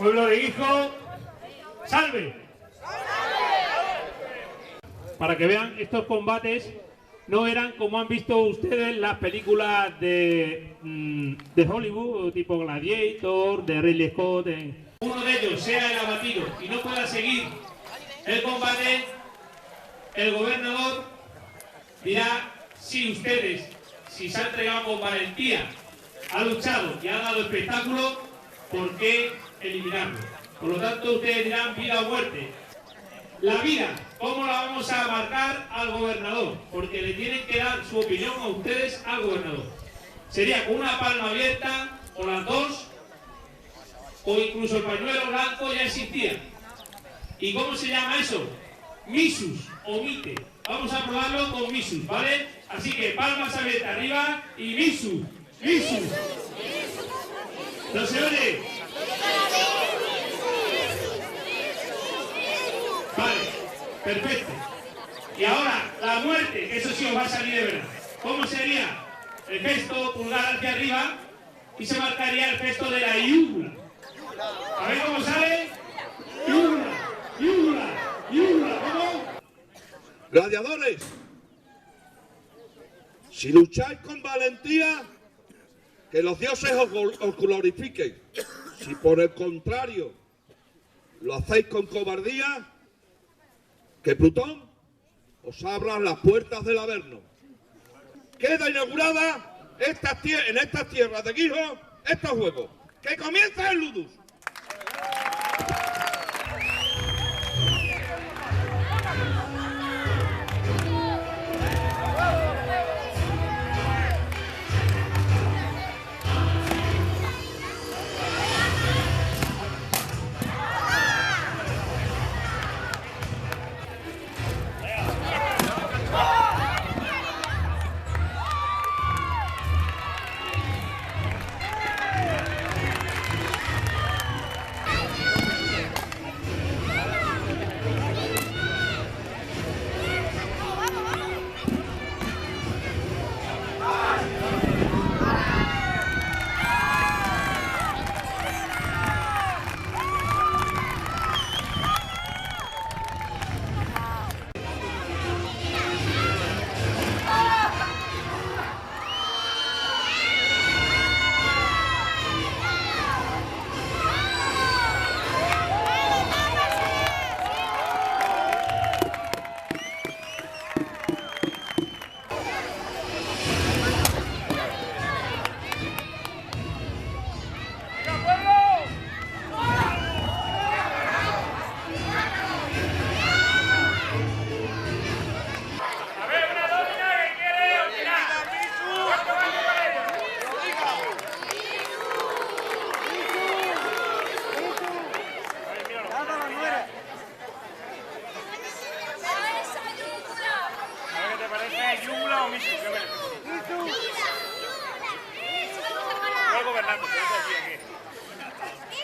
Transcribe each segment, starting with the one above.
Pueblo de Guijo, ¡salve! Para que vean, estos combates no eran como han visto ustedes las películas de Hollywood, tipo Gladiator, de Ridley Scott. Uno de ellos sea el abatido y no pueda seguir el combate, el gobernador dirá si ustedes, si se han entregado con valentía, han luchado y han dado espectáculo, ¿por qué eliminarlo? Por lo tanto, ustedes dirán vida o muerte. La vida, ¿cómo la vamos a marcar al gobernador? Porque le tienen que dar su opinión a ustedes al gobernador. Sería con una palma abierta, o las dos, o incluso el pañuelo blanco ya existía. ¿Y cómo se llama eso? Misus, omite. Vamos a probarlo con Misus, ¿vale? Así que palmas abiertas arriba y Misus, Misus. ¿No se oye? Vale, perfecto. Y ahora, la muerte, que eso sí os va a salir de verdad. ¿Cómo sería? El gesto, pulgar hacia arriba, y se marcaría el gesto de la yugula. A ver cómo sale. Yugula, yugula, yugula. ¿Cómo? Gladiadores, si lucháis con valentía, que los dioses os glorifiquen. Si por el contrario lo hacéis con cobardía, que Plutón os abra las puertas del Averno. Queda inaugurada en estas tierras de Guijo estos juegos. ¡Que comienza el Ludus!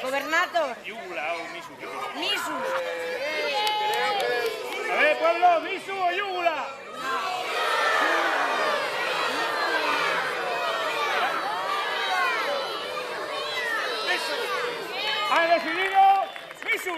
Gobernator. Yugula o Misu. Misus. A ver, pueblo, Misu o Yugula. Ha decidido Misu.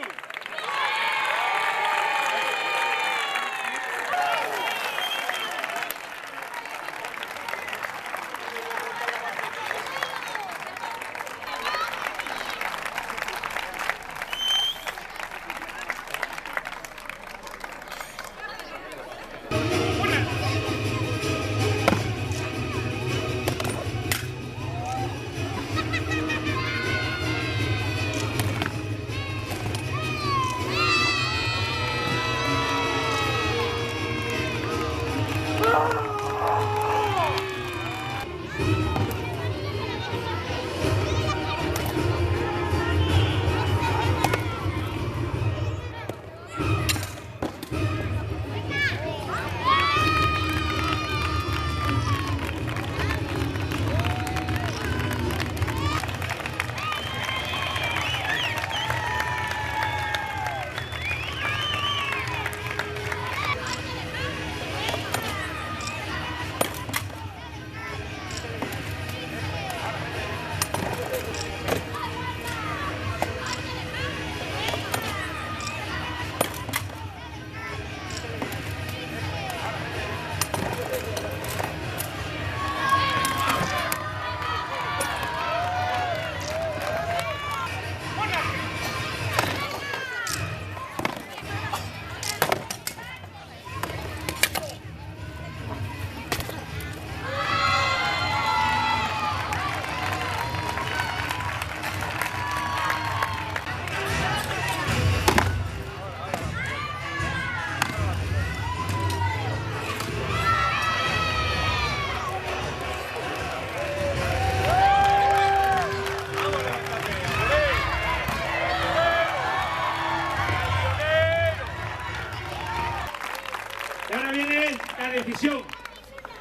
es la decisión.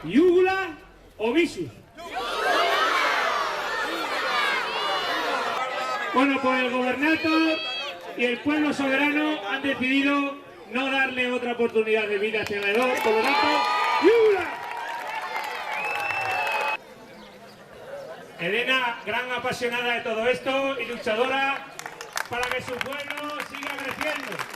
¿Yugula o Visus? Bueno, pues el gobernator y el pueblo soberano han decidido no darle otra oportunidad de vida a este veedor, por lo tanto, ¡yugula! Elena, gran apasionada de todo esto y luchadora para que su pueblo siga creciendo.